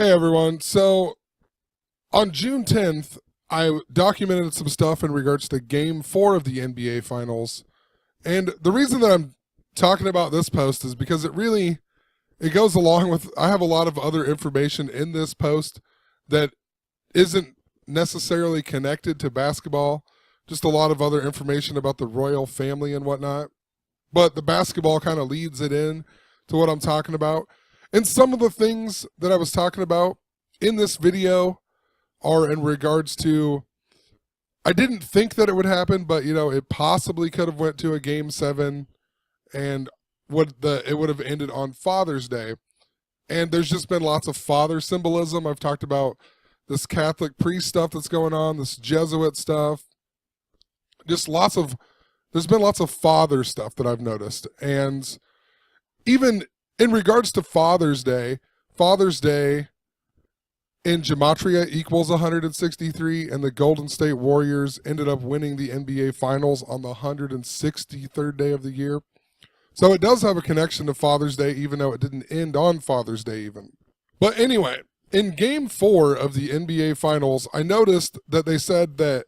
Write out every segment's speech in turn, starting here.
Hey everyone. So on June 10th, I documented some stuff in regards to game 4 of the NBA finals. And the reason that I'm talking about this post is because it goes along with I have a lot of other information in this post that isn't necessarily connected to basketball, just a lot of other information about the royal family and whatnot. But the basketball kind of leads it in to what I'm talking about. And some of the things that I was talking about in this video are in regards to I didn't think that it would happen, but it possibly could have went to a game 7 and it would have ended on Father's Day. And there's just been lots of father symbolism. I've talked about this Catholic priest stuff that's going on, this Jesuit stuff. Just there's been lots of father stuff that I've noticed. And even in regards to Father's Day in Gematria equals 163, and the Golden State Warriors ended up winning the NBA Finals on the 163rd day of the year. So it does have a connection to Father's Day, even though it didn't end on Father's Day even. But anyway, in Game 4 of the NBA Finals, I noticed that they said that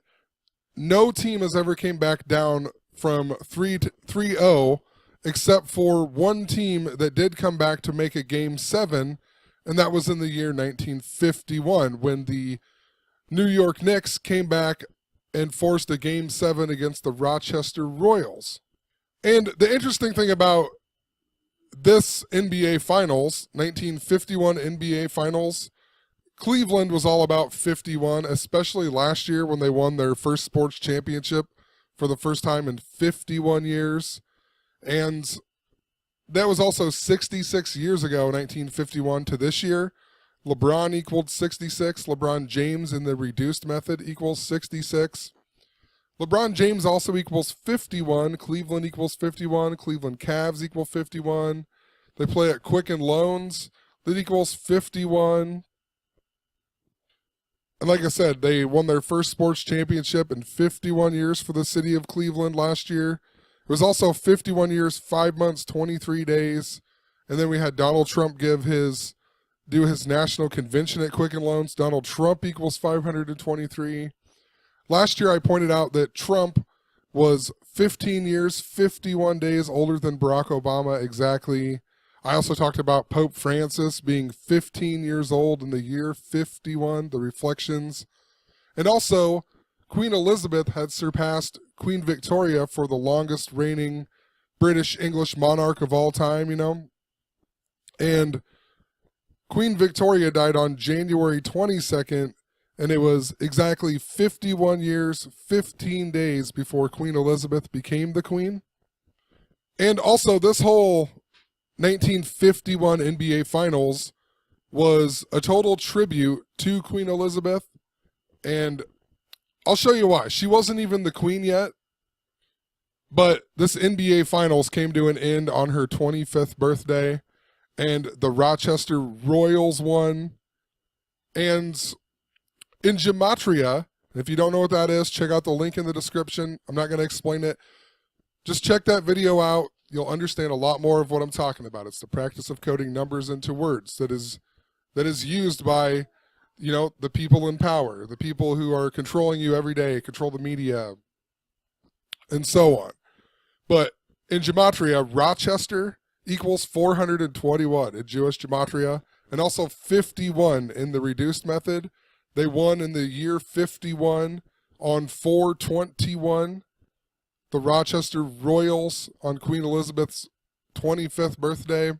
no team has ever came back down from 3-0 except for one team that did come back to make a Game 7, and that was in the year 1951 when the New York Knicks came back and forced a Game 7 against the Rochester Royals. And the interesting thing about this NBA Finals, 1951 NBA Finals, Cleveland was all about 51, especially last year when they won their first sports championship for the first time in 51 years. And that was also 66 years ago, 1951 to this year. LeBron equaled 66. LeBron James in the reduced method equals 66. LeBron James also equals 51. Cleveland equals 51. Cleveland Cavs equal 51. They play at Quicken Loans. That equals 51. And like I said, they won their first sports championship in 51 years for the city of Cleveland last year. It was also 51 years, 5 months, 23 days. And then we had Donald Trump do his national convention at Quicken Loans. Donald Trump equals 523. Last year I pointed out that Trump was 15 years, 51 days older than Barack Obama exactly. I also talked about Pope Francis being 15 years old in the year 51, the reflections. And also, Queen Elizabeth had surpassed Queen Victoria for the longest reigning British English monarch of all time, And Queen Victoria died on January 22nd, and it was exactly 51 years, 15 days before Queen Elizabeth became the queen. And also, this whole 1951 NBA Finals was a total tribute to Queen Elizabeth, and I'll show you why. She wasn't even the queen yet, but this NBA Finals came to an end on her 25th birthday, and the Rochester Royals won. And in Gematria, if you don't know what that is, check out the link in the description. I'm not going to explain it. Just check that video out. You'll understand a lot more of what I'm talking about. It's the practice of coding numbers into words that is used by the people in power, the people who are controlling you every day, control the media, and so on. But in Gematria, Rochester equals 421 in Jewish Gematria, and also 51 in the reduced method. They won in the year 51 on 421. The Rochester Royals on Queen Elizabeth's 25th birthday.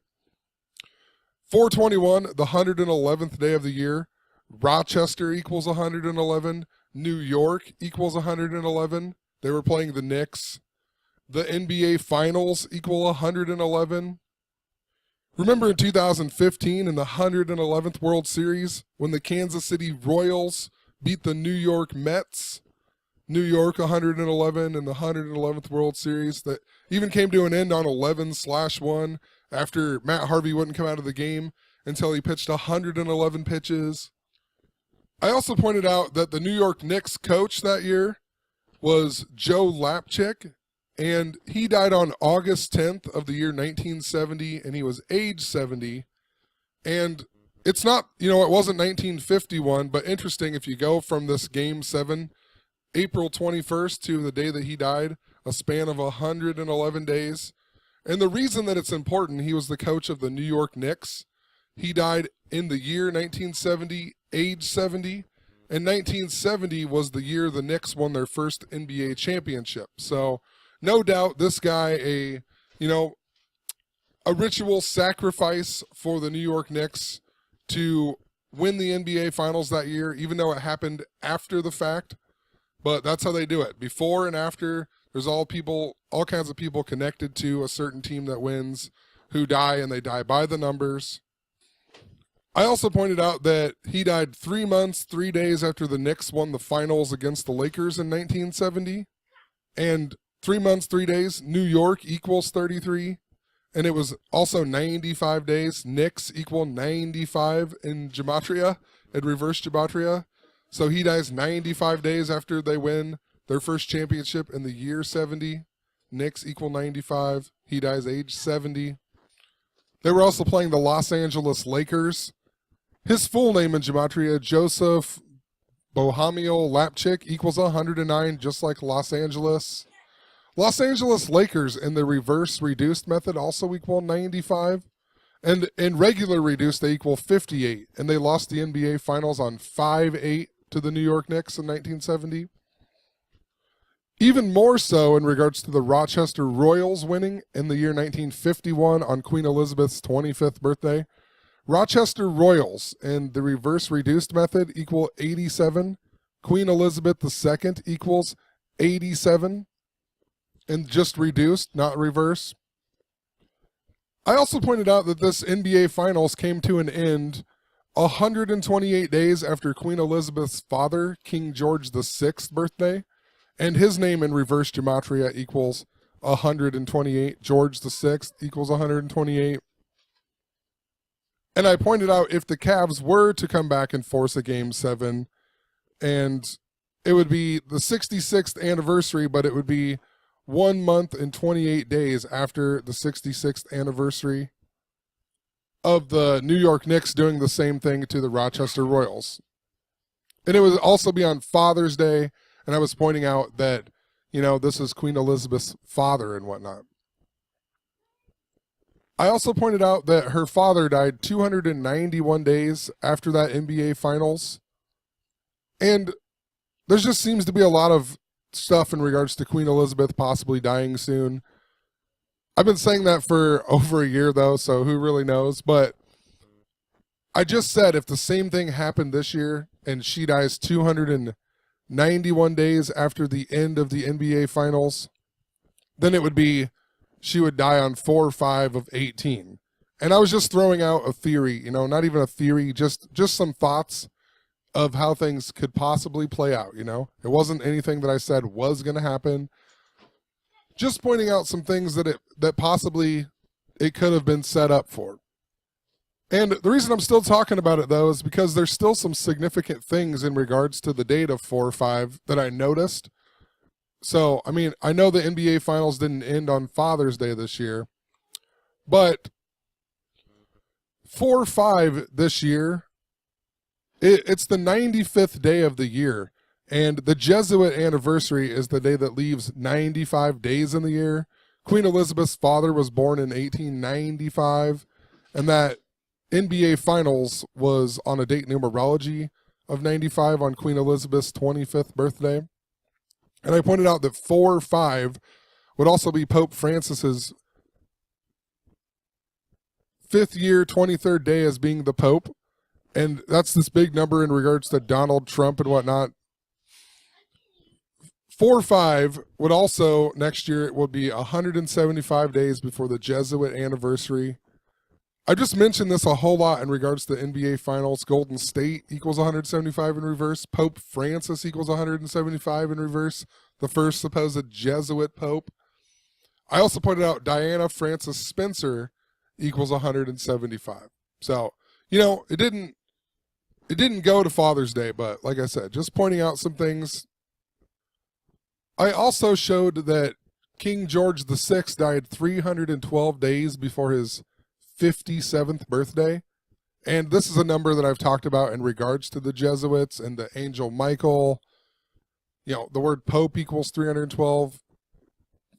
421, the 111th day of the year. Rochester equals 111. New York equals 111. They were playing the Knicks. The NBA Finals equal 111. Remember in 2015 in the 111th World Series when the Kansas City Royals beat the New York Mets? New York 111 in the 111th World Series that even came to an end on 11/1 after Matt Harvey wouldn't come out of the game until he pitched 111 pitches. I also pointed out that the New York Knicks coach that year was Joe Lapchick, and he died on August 10th of the year 1970, and he was age 70. And It's not, it wasn't 1951, but interesting if you go from this Game 7, April 21st to the day that he died, a span of 111 days. And the reason that it's important, he was the coach of the New York Knicks. He died in the year 1970, age 70. And 1970 was the year the Knicks won their first NBA championship. So no doubt this guy, a ritual sacrifice for the New York Knicks to win the NBA Finals that year, even though it happened after the fact. But that's how they do it. Before and after, there's all kinds of people connected to a certain team that wins who die, and they die by the numbers. I also pointed out that he died 3 months, 3 days after the Knicks won the finals against the Lakers in 1970. And 3 months, 3 days, New York equals 33. And it was also 95 days. Knicks equal 95 in gematria, in reverse gematria. So he dies 95 days after they win their first championship in the year 70. Knicks equal 95. He dies age 70. They were also playing the Los Angeles Lakers. His full name in gematria, Joseph Bohamiel Lapchick, equals 109, just like Los Angeles. Los Angeles Lakers in the reverse reduced method also equal 95. And in regular reduced, they equal 58. And they lost the NBA Finals on 5-8 to the New York Knicks in 1970. Even more so in regards to the Rochester Royals winning in the year 1951 on Queen Elizabeth's 25th birthday. Rochester Royals in the reverse reduced method equal 87. Queen Elizabeth II equals 87. And just reduced, not reverse. I also pointed out that this NBA Finals came to an end 128 days after Queen Elizabeth's father, King George VI's birthday, and his name in reverse gematria equals 128. George VI equals 128. And I pointed out if the Cavs were to come back and force a Game 7, and it would be the 66th anniversary, but it would be 1 month and 28 days after the 66th anniversary of the New York Knicks doing the same thing to the Rochester Royals. And it would also be on Father's Day, and I was pointing out that, this is Queen Elizabeth's father and whatnot. I also pointed out that her father died 291 days after that NBA Finals. And there just seems to be a lot of stuff in regards to Queen Elizabeth possibly dying soon. I've been saying that for over a year, though, so who really knows? But I just said if the same thing happened this year and she dies 291 days after the end of the NBA Finals, then it would be she would die on 4/5 of 18. And I was just throwing out a theory, not even a theory, just some thoughts of how things could possibly play out, It wasn't anything that I said was going to happen. Just pointing out some things that possibly it could have been set up for. And the reason I'm still talking about it, though, is because there's still some significant things in regards to the date of 4/5 that I noticed. So, I know the NBA Finals didn't end on Father's Day this year, but 4/5 this year, it's the 95th day of the year, and the Jesuit anniversary is the day that leaves 95 days in the year. Queen Elizabeth's father was born in 1895, and that NBA Finals was on a date numerology of 95 on Queen Elizabeth's 25th birthday. And I pointed out that 4/5 would also be Pope Francis's 5th year, 23rd day as being the Pope. And that's this big number in regards to Donald Trump and whatnot. 4/5 would also, next year, it would be 175 days before the Jesuit anniversary. I just mentioned this a whole lot in regards to the NBA Finals. Golden State equals 175 in reverse. Pope Francis equals 175 in reverse. The first supposed Jesuit Pope. I also pointed out Diana Frances Spencer equals 175. So, it didn't go to Father's Day, but like I said, just pointing out some things. I also showed that King George VI died 312 days before his 57th birthday And this is a number that I've talked about in regards to the Jesuits and the angel Michael. The word Pope equals 312.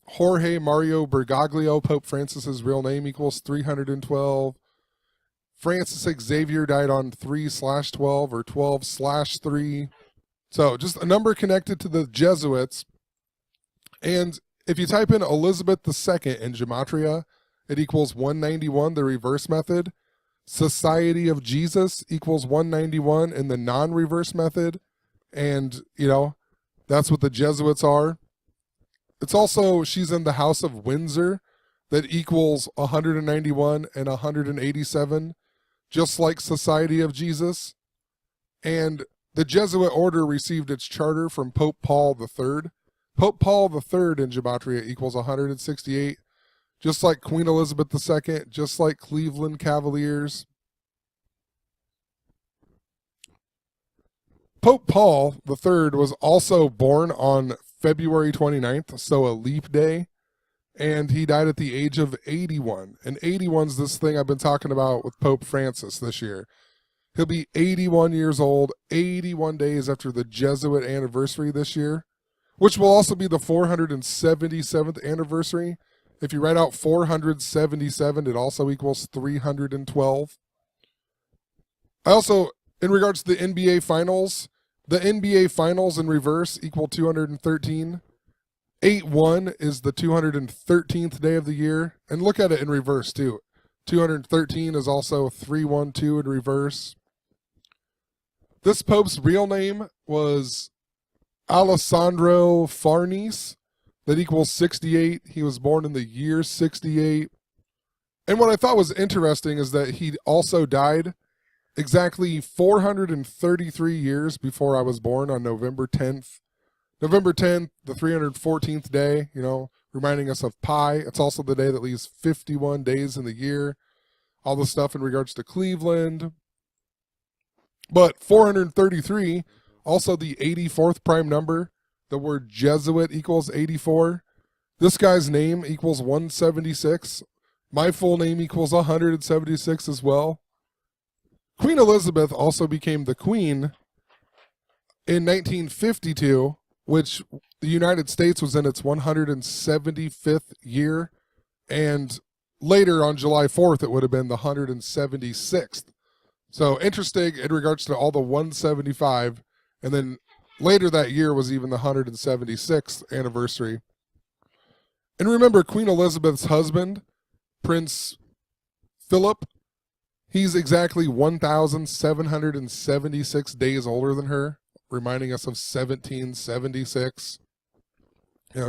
Jorge Mario Bergoglio, Pope Francis's real name, equals 312. Francis Xavier died on 3/12 or 12/3. So just a number connected to the Jesuits. And if you type in Elizabeth II in Gematria, it equals 191, the reverse method. Society of Jesus equals 191 in the non-reverse method. And, that's what the Jesuits are. It's also, she's in the House of Windsor that equals 191 and 187, just like Society of Jesus. And the Jesuit order received its charter from Pope Paul III. Pope Paul III in Gematria equals 168, just like Queen Elizabeth II, just like Cleveland Cavaliers. Pope Paul III was also born on February 29th, so a leap day, and he died at the age of 81. And 81's this thing I've been talking about with Pope Francis this year. He'll be 81 years old, 81 days after the Jesuit anniversary this year, which will also be the 477th anniversary. If you write out 477, it also equals 312. I also, in regards to the NBA Finals, the NBA Finals in reverse equal 213. 8-1 is the 213th day of the year. And look at it in reverse, too. 213 is also 312 in reverse. This Pope's real name was Alessandro Farnese. That equals 68. He was born in the year 68. And what I thought was interesting is that he also died exactly 433 years before I was born on November 10th. November 10th, the 314th day, reminding us of pi. It's also the day that leaves 51 days in the year. All the stuff in regards to Cleveland. But 433, also the 84th prime number. The word Jesuit equals 84. This guy's name equals 176. My full name equals 176 as well. Queen Elizabeth also became the queen in 1952, which the United States was in its 175th year. And later on July 4th, it would have been the 176th. So interesting in regards to all the 175. And then later that year was even the 176th anniversary. And remember, Queen Elizabeth's husband, Prince Philip, he's exactly 1,776 days older than her, reminding us of 1776.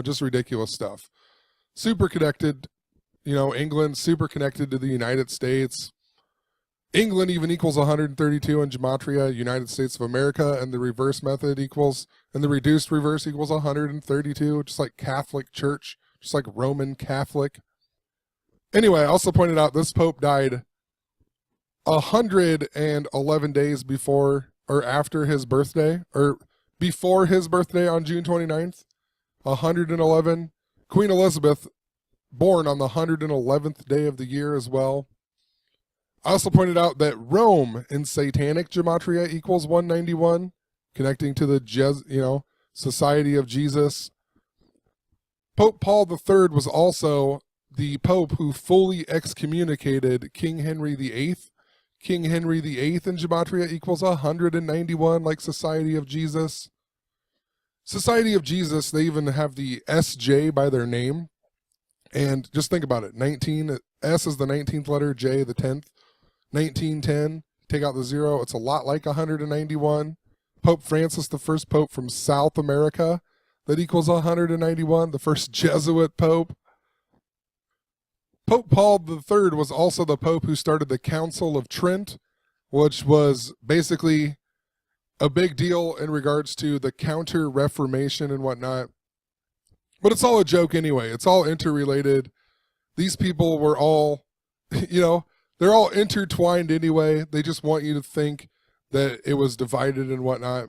Just ridiculous stuff. Super connected, England, super connected to the United States. England even equals 132 in Gematria, United States of America, and the reverse method equals, and the reduced reverse equals 132, just like Catholic Church, just like Roman Catholic. Anyway, I also pointed out this Pope died 111 days before or after his birthday, or before his birthday on June 29th, 111. Queen Elizabeth, born on the 111th day of the year as well. I also pointed out that Rome in Satanic Gematria equals 191, connecting to the Society of Jesus. Pope Paul III was also the Pope who fully excommunicated King Henry VIII. King Henry VIII in Gematria equals 191, like Society of Jesus. Society of Jesus, they even have the SJ by their name. And just think about it. 19, S is the 19th letter, J the 10th. 1910, take out the 0, it's a lot like 191. Pope Francis, the first Pope from South America, that equals 191, the first Jesuit Pope. Pope Paul III was also the Pope who started the Council of Trent, which was basically a big deal in regards to the Counter-Reformation and whatnot. But it's all a joke anyway. It's all interrelated. These people were all, they're all intertwined anyway. They just want you to think that it was divided and whatnot.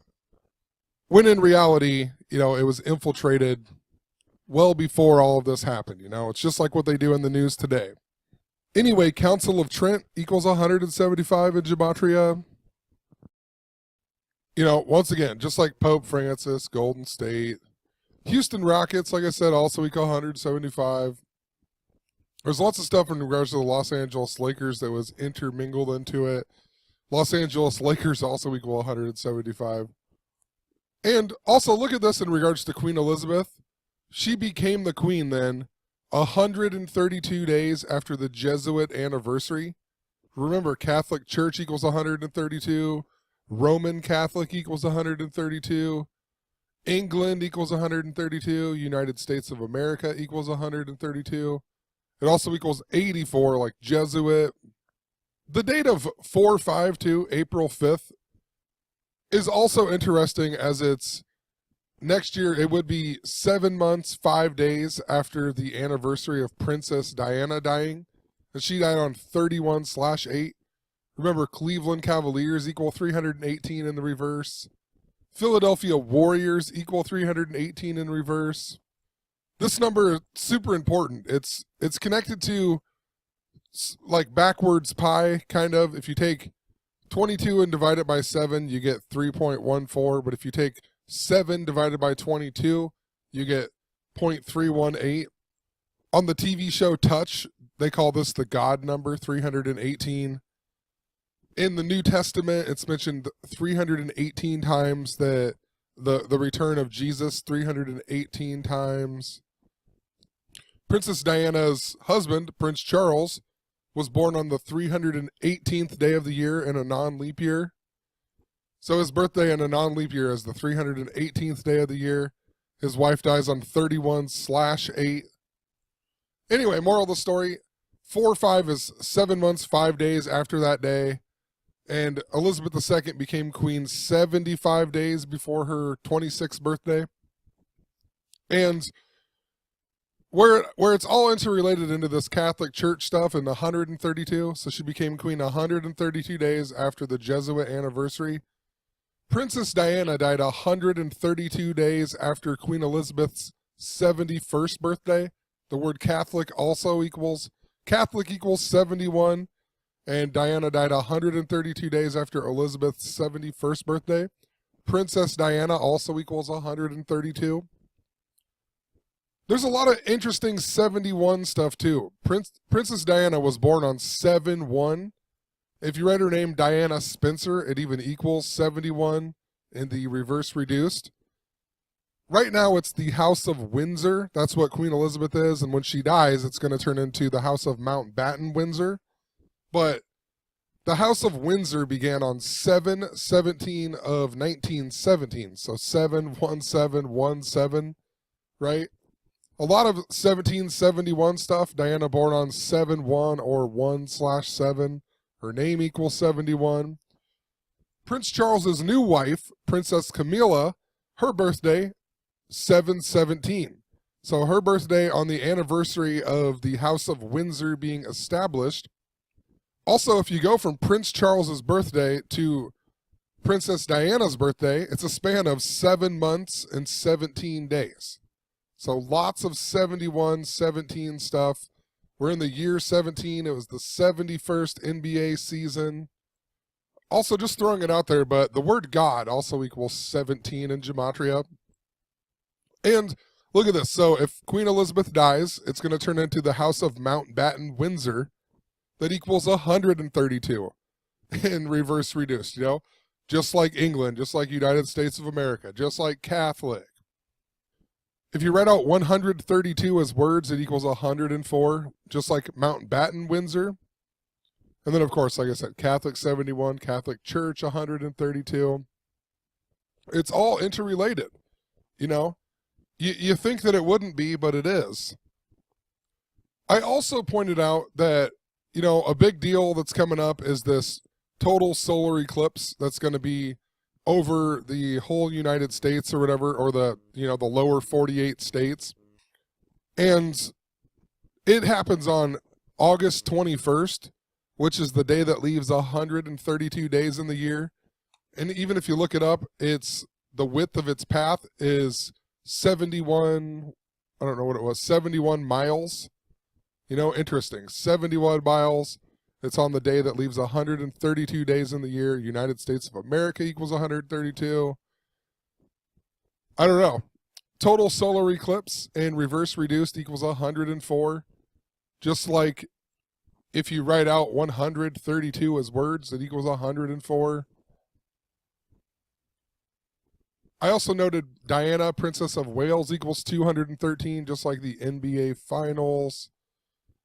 When in reality, it was infiltrated well before all of this happened. It's just like what they do in the news today. Anyway, Council of Trent equals 175 in gematria. Once again, just like Pope Francis, Golden State, Houston Rockets, like I said, also equal 175. There's lots of stuff in regards to the Los Angeles Lakers that was intermingled into it. Los Angeles Lakers also equal 175. And also look at this in regards to Queen Elizabeth. She became the queen then 132 days after the Jesuit anniversary. Remember, Catholic Church equals 132. Roman Catholic equals 132. England equals 132. United States of America equals 132. It also equals 84, like Jesuit. The date of 4/5 April 5th, is also interesting, as it's next year. It would be 7 months, 5 days after the anniversary of Princess Diana dying. And she died on 31/8. Remember, Cleveland Cavaliers equal 318 in the reverse. Philadelphia Warriors equal 318 in reverse. This number is super important. It's connected to like backwards pi, kind of. If you take 22 and divide it by 7, you get 3.14. But if you take 7 divided by 22, you get 0.318. On the TV show Touch, they call this the God number, 318. In the New Testament, it's mentioned 318 times that the return of Jesus, 318 times. Princess Diana's husband, Prince Charles, was born on the 318th day of the year in a non-leap year. So his birthday in a non-leap year is the 318th day of the year. His wife dies on 31/8. Anyway, moral of the story, 4/5 is 7 months, 5 days after that day. And Elizabeth II became queen 75 days before her 26th birthday. And where it's all interrelated into this Catholic Church stuff in 132, so she became queen 132 days after the Jesuit anniversary. Princess Diana died 132 days after Queen Elizabeth's 71st birthday. The word Catholic also equals 71. And Diana died 132 days after Elizabeth's 71st birthday. Princess Diana also equals 132. There's a lot of interesting 71 stuff too. Princess Diana was born on 7/1. If you write her name Diana Spencer, it even equals 71 in the reverse reduced. Right now it's the House of Windsor. That's what Queen Elizabeth is. And when she dies, it's going to turn into the House of Mountbatten Windsor. But the House of Windsor began on 7/17 of 1917. So 7/17/17, right? A lot of 1771 stuff. Diana born on 7/1 or 1/7. Her name equals 71. Prince Charles's new wife, Princess Camilla, her birthday, 7/17. So her birthday on the anniversary of the House of Windsor being established. Also, if you go from Prince Charles's birthday to Princess Diana's birthday, it's a span of 7 months and 17 days. So lots of 71, 17 stuff. We're in the year 17. It was the 71st NBA season. Also, just throwing it out there, but the word God also equals 17 in gematria. And look at this. So if Queen Elizabeth dies, it's going to turn into the House of Mountbatten Windsor. That equals 132 in reverse reduced, just like England, just like United States of America, just like Catholic. If you write out 132 as words, it equals 104, just like Mountbatten Windsor. And then, of course, like I said, Catholic 71, Catholic Church 132. It's all interrelated, You think that it wouldn't be, but it is. I also pointed out that a big deal that's coming up is this total solar eclipse that's going to be over the whole United States or whatever, or the lower 48 states. And it happens on August 21st, which is the day that leaves 132 days in the year. And even if you look it up, the width of its path is 71 miles. Interesting. 71 miles. It's on the day that leaves 132 days in the year. United States of America equals 132. I don't know. Total solar eclipse and reverse reduced equals 104. Just like if you write out 132 as words, it equals 104. I also noted Diana, Princess of Wales, equals 213, just like the NBA Finals.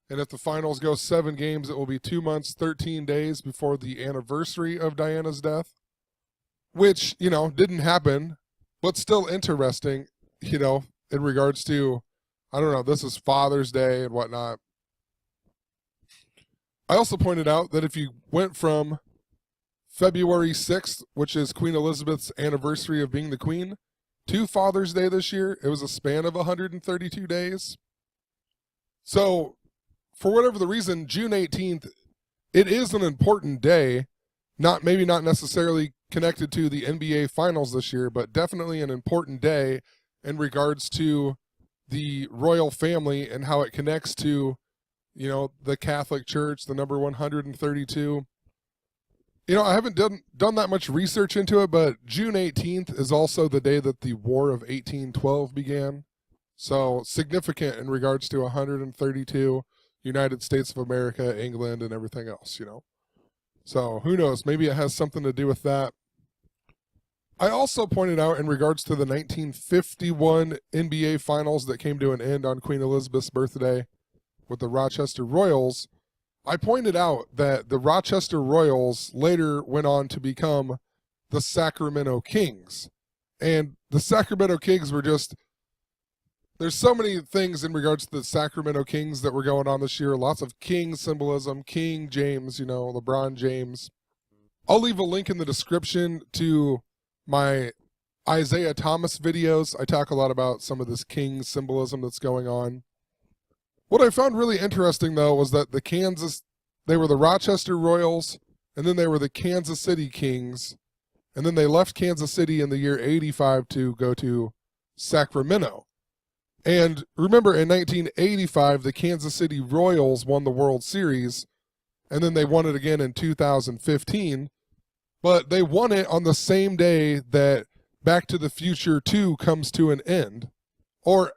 And if the finals go 7 games, it will be 2 months, 13 days before the anniversary of Diana's death, which, didn't happen, but still interesting, in regards to, I don't know, this is Father's Day and whatnot. I also pointed out that if you went from February 6th, which is Queen Elizabeth's anniversary of being the queen, to Father's Day this year, it was a span of 132 days. So, for whatever the reason, June 18th, it is an important day, maybe not necessarily connected to the NBA Finals this year, but definitely an important day in regards to the royal family and how it connects to, the Catholic Church, the number 132. I haven't done that much research into it, but June 18th is also the day that the War of 1812 began. So significant in regards to 132, United States of America, England, and everything else, So who knows? Maybe it has something to do with that. I also pointed out in regards to the 1951 NBA Finals that came to an end on Queen Elizabeth's birthday with the Rochester Royals, I pointed out that the Rochester Royals later went on to become the Sacramento Kings. And the Sacramento Kings were there's so many things in regards to the Sacramento Kings that were going on this year. Lots of king symbolism, King James, LeBron James. I'll leave a link in the description to my Isaiah Thomas videos. I talk a lot about some of this king symbolism that's going on. What I found really interesting, though, was that they were the Rochester Royals, and then they were the Kansas City Kings, and then they left Kansas City in the year 85 to go to Sacramento. And remember, in 1985, the Kansas City Royals won the World Series, and then they won it again in 2015, but they won it on the same day that Back to the Future 2 comes to an end. Or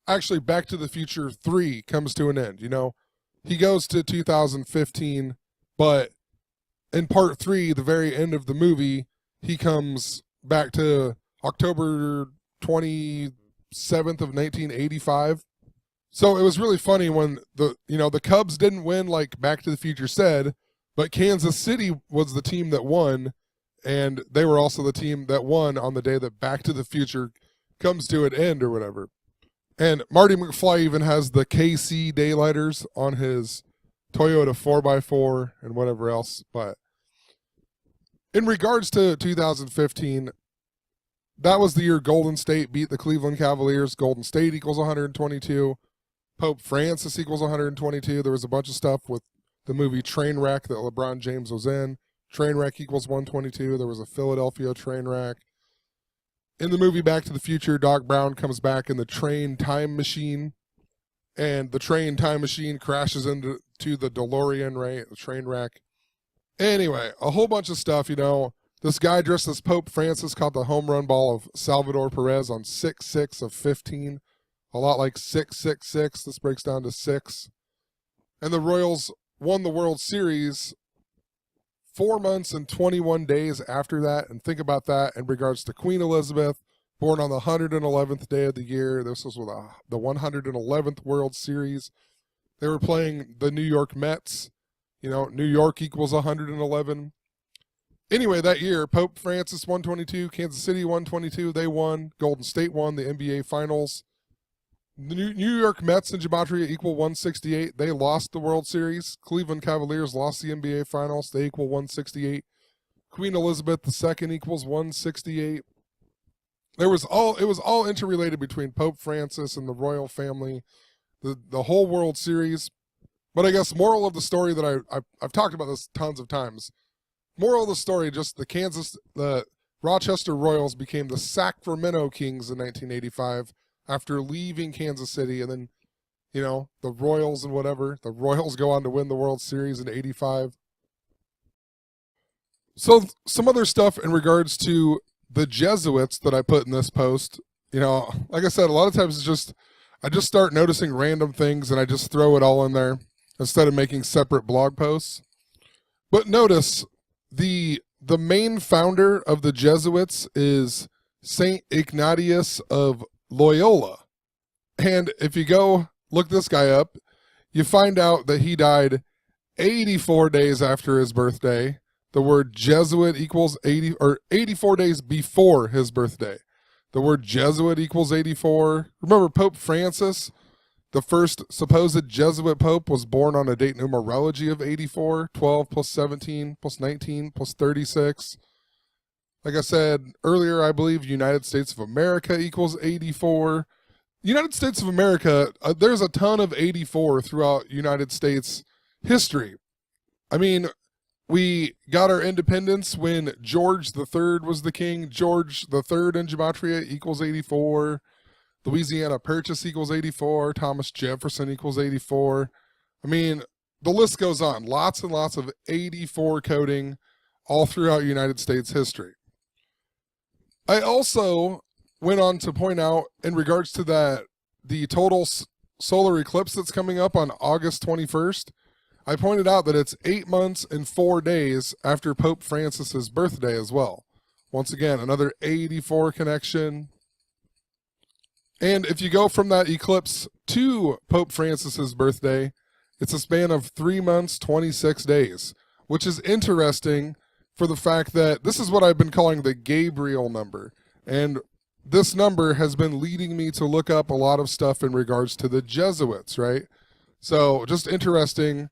actually, Back to the Future 3 comes to an end, He goes to 2015, but in part 3, the very end of the movie, he comes back to October 27th of 1985. So it was really funny when the Cubs didn't win like Back to the Future said, but Kansas City was the team that won, and they were also the team that won on the day that Back to the Future comes to an end or whatever. And Marty McFly even has the KC daylighters on his Toyota 4x4 and whatever else. But in regards to 2015, that was the year Golden State beat the Cleveland Cavaliers. Golden State equals 122. Pope Francis equals 122. There was a bunch of stuff with the movie Trainwreck that LeBron James was in. Trainwreck equals 122. There was a Philadelphia Trainwreck. In the movie Back to the Future, Doc Brown comes back in the train time machine, and the train time machine crashes into the DeLorean, right? The train wreck. Anyway, a whole bunch of stuff, This guy dressed as Pope Francis caught the home run ball of Salvador Perez on 6-6 of 15. A lot like 666. This breaks down to 6. And the Royals won the World Series 4 months and 21 days after that. And think about that in regards to Queen Elizabeth, born on the 111th day of the year. This was with the 111th World Series. They were playing the New York Mets. New York equals 111. Anyway, that year, Pope Francis 122, Kansas City 122. They won. Golden State won the NBA Finals. The New York Mets and Gematria equal 168. They lost the World Series. Cleveland Cavaliers lost the NBA Finals. They equal 168. Queen Elizabeth II equals 168. It was all interrelated between Pope Francis and the royal family, the whole World Series. But I guess moral of the story that I've talked about this tons of times. Moral of the story, just the Rochester Royals became the Sacramento Kings in 1985 after leaving Kansas City, and then You know, the Royals and whatever. The Royals go on to win the World Series in 85. So some other stuff in regards to the Jesuits that I put in this post, you know, like I said, a lot of times it's just, I just start noticing random things and I just throw it all in there instead of making separate blog posts. But notice the main founder of the Jesuits is Saint Ignatius of Loyola. And if you go look this guy up, you find out that he died 84 days after his birthday. The word Jesuit equals 80, or 84 days before his birthday. The word Jesuit equals 84. Remember Pope Francis, the first supposed Jesuit pope, was born on a date numerology of 84, 12 plus 17 plus 19 plus 36. Like I said earlier, I believe United States of America equals 84. United States of America, there's a ton of 84 throughout United States history. I mean, we got our independence when George III was the king. George III in Gematria equals 84. Louisiana Purchase equals 84. Thomas Jefferson equals 84. I mean, the list goes on. Lots and lots of 84 coding all throughout United States history. I also went on to point out in regards to the total solar eclipse that's coming up on August 21st, I pointed out that it's 8 months and 4 days after Pope Francis's birthday as well. Once again, another 84 connection. And if you go from that eclipse to Pope Francis's birthday, it's a span of 3 months, 26 days, which is interesting for the fact that this is what I've been calling the Gabriel number. And this number has been leading me to look up a lot of stuff in regards to the Jesuits, right? So just interesting.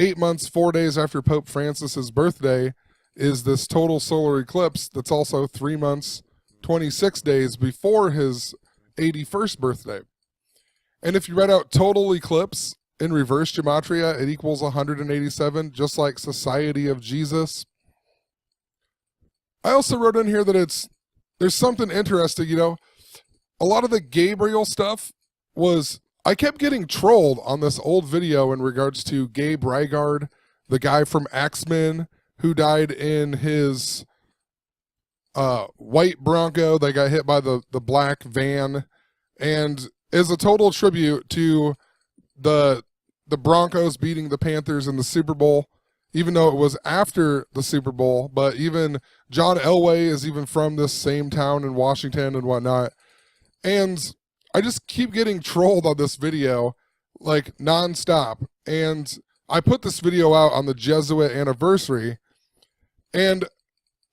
8 months, 4 days after Pope Francis's birthday is this total solar eclipse that's also 3 months, 26 days before his 81st birthday. And if you write out total eclipse in reverse gematria, it equals 187, just like Society of Jesus. I also wrote in here that there's something interesting, you know. A lot of the Gabriel stuff was, I kept getting trolled on this old video in regards to Gabe Rygard, the guy from Axemen who died in his white Bronco that got hit by the black van, and is a total tribute to the Broncos beating the Panthers in the Super Bowl, even though it was after the Super Bowl. But even John Elway is even from this same town in Washington and whatnot. And I just keep getting trolled on this video, like nonstop. And I put this video out on the Jesuit anniversary, and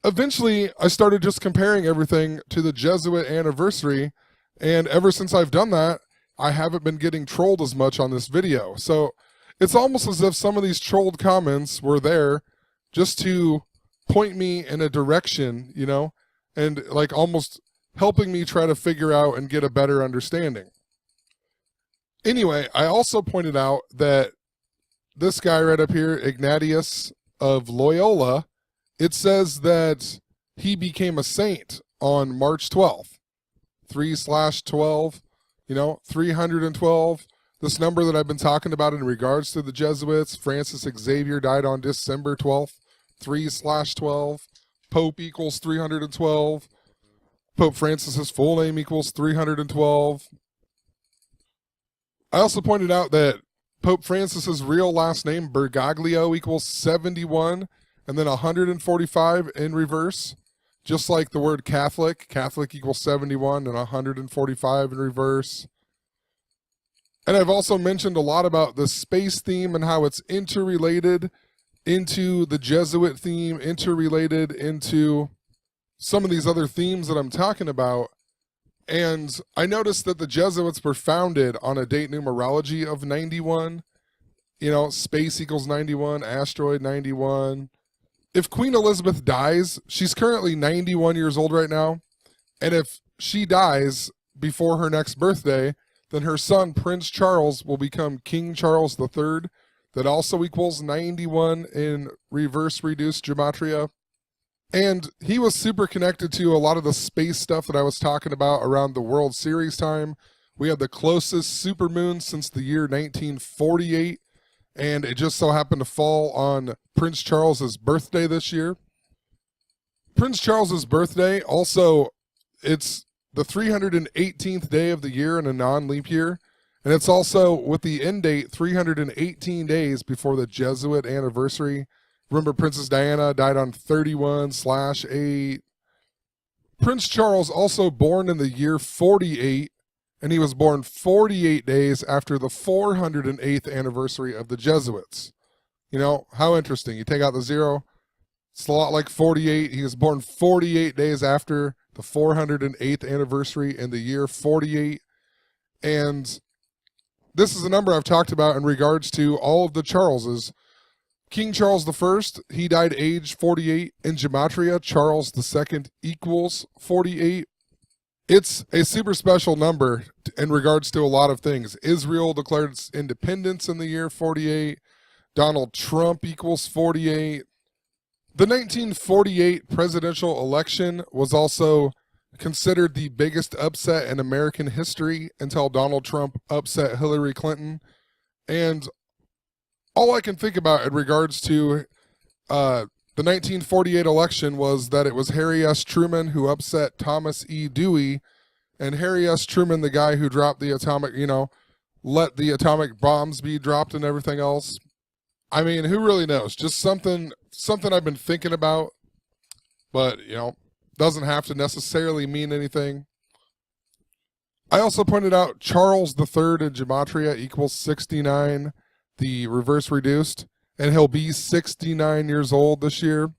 eventually I started just comparing everything to the Jesuit anniversary. And ever since I've done that, I haven't been getting trolled as much on this video. So it's almost as if some of these trolled comments were there just to point me in a direction, you know, and like almost helping me try to figure out and get a better understanding. Anyway, I also pointed out that this guy right up here, Ignatius of Loyola, it says that he became a saint on March 12th. 3/12, you know, 312. This number that I've been talking about in regards to the Jesuits, Francis Xavier died on December 12th, 3/12. Pope equals 312. Pope Francis's full name equals 312. I also pointed out that Pope Francis's real last name, Bergoglio, equals 71, and then 145 in reverse. Just like the word Catholic, Catholic equals 71 and 145 in reverse. And I've also mentioned a lot about the space theme and how it's interrelated into the Jesuit theme, interrelated into some of these other themes that I'm talking about. And I noticed that the Jesuits were founded on a date numerology of 91. You know, space equals 91, asteroid 91. If Queen Elizabeth dies, she's currently 91 years old right now. And if she dies before her next birthday, then her son, Prince Charles, will become King Charles III. That also equals 91 in reverse reduced gematria. And he was super connected to a lot of the space stuff that I was talking about around the World Series time, We had the closest supermoon since the year 1948, and it just so happened to fall on Prince Charles's birthday this year. Prince Charles's birthday, also, it's the 318th day of the year in a non-leap year, and it's also, with the end date, 318 days before the Jesuit anniversary. Remember, Princess Diana died on 31/8. Prince Charles, also born in the year 48, and he was born 48 days after the 408th anniversary of the Jesuits. You know, how interesting. You take out the 0, it's a lot like 48. He was born 48 days after the 408th anniversary in the year 48. And this is a number I've talked about in regards to all of the Charleses. King Charles I, he died age 48. In Gematria, Charles II equals 48. It's a super special number in regards to a lot of things. Israel declared its independence in the year 48. Donald Trump equals 48. The 1948 presidential election was also considered the biggest upset in American history until Donald Trump upset Hillary Clinton. And all I can think about in regards to the 1948 election was that it was Harry S. Truman who upset Thomas E. Dewey, and Harry S. Truman, the guy who dropped the atomic, let the atomic bombs be dropped and everything else. I mean, who really knows? Just something I've been thinking about, but, doesn't have to necessarily mean anything. I also pointed out Charles III in Gematria equals 69, the reverse reduced, and he'll be 69 years old this year.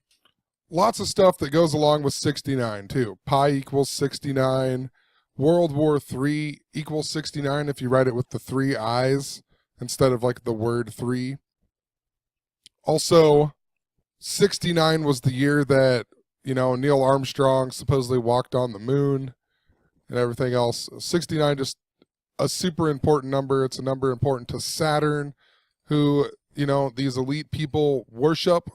Lots of stuff that goes along with 69 too. Pi equals 69. World War III equals 69 if you write it with the 3 I's instead of like the word 3. Also, 69 was the year that, Neil Armstrong supposedly walked on the moon and everything else. 69, just a super important number. It's a number important to Saturn, who, these elite people worship.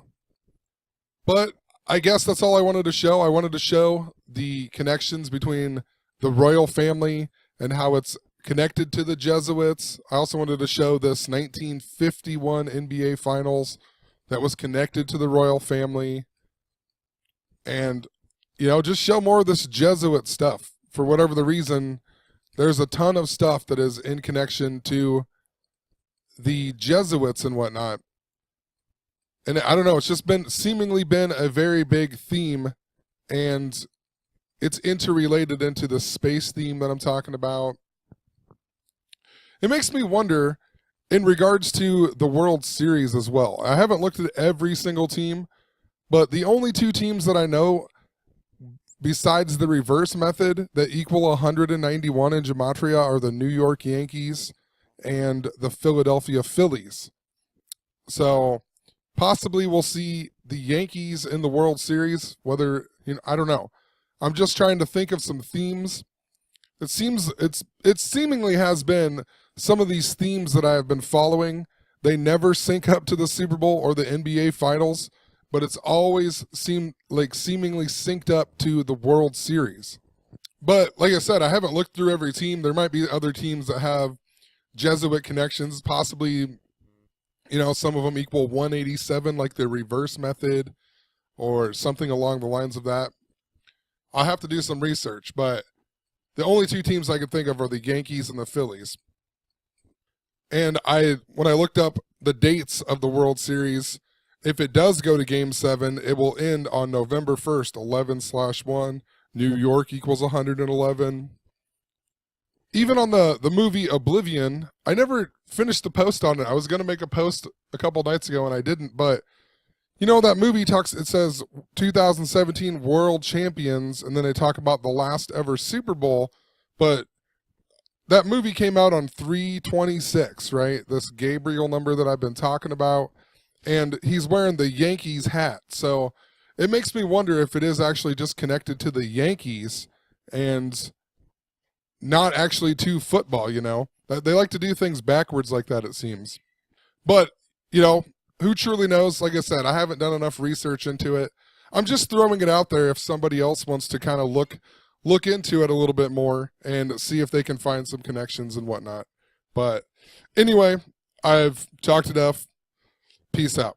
But I guess that's all I wanted to show. I wanted to show the connections between the royal family and how it's connected to the Jesuits. I also wanted to show this 1951 NBA Finals that was connected to the royal family. And, just show more of this Jesuit stuff. For whatever the reason, there's a ton of stuff that is in connection to the Jesuits and whatnot. And I don't know, it's just seemingly been a very big theme, and it's interrelated into the space theme that I'm talking about. It makes me wonder in regards to the World Series as well. I haven't looked at every single team, but the only 2 teams that I know besides the reverse method that equal 191 in Gematria are the New York Yankees and the Philadelphia Phillies. So possibly we'll see the Yankees in the World Series, whether, I don't know. I'm just trying to think of some themes. It seemingly has been some of these themes that I have been following. They never sync up to the Super Bowl or the NBA Finals, but it's always seemed like seemingly synced up to the World Series. But like I said, I haven't looked through every team. There might be other teams that have Jesuit connections, possibly, some of them equal 187, like the reverse method or something along the lines of that. I'll have to do some research, but the only 2 teams I could think of are the Yankees and the Phillies. And when I looked up the dates of the World Series, if it does go to Game 7, it will end on November 1st, 11/1. New York equals 111. Even on the movie Oblivion, I never finished the post on it. I was going to make a post a couple nights ago, and I didn't. But, that movie it says 2017 World Champions, and then they talk about the last ever Super Bowl. But that movie came out on 3/26, right? This Gabriel number that I've been talking about. And he's wearing the Yankees hat. So it makes me wonder if it is actually just connected to the Yankees and not actually to football, They like to do things backwards like that, it seems. But, who truly knows? Like I said, I haven't done enough research into it. I'm just throwing it out there if somebody else wants to kind of look look into it a little bit more and see if they can find some connections and whatnot. But anyway, I've talked enough. Peace out.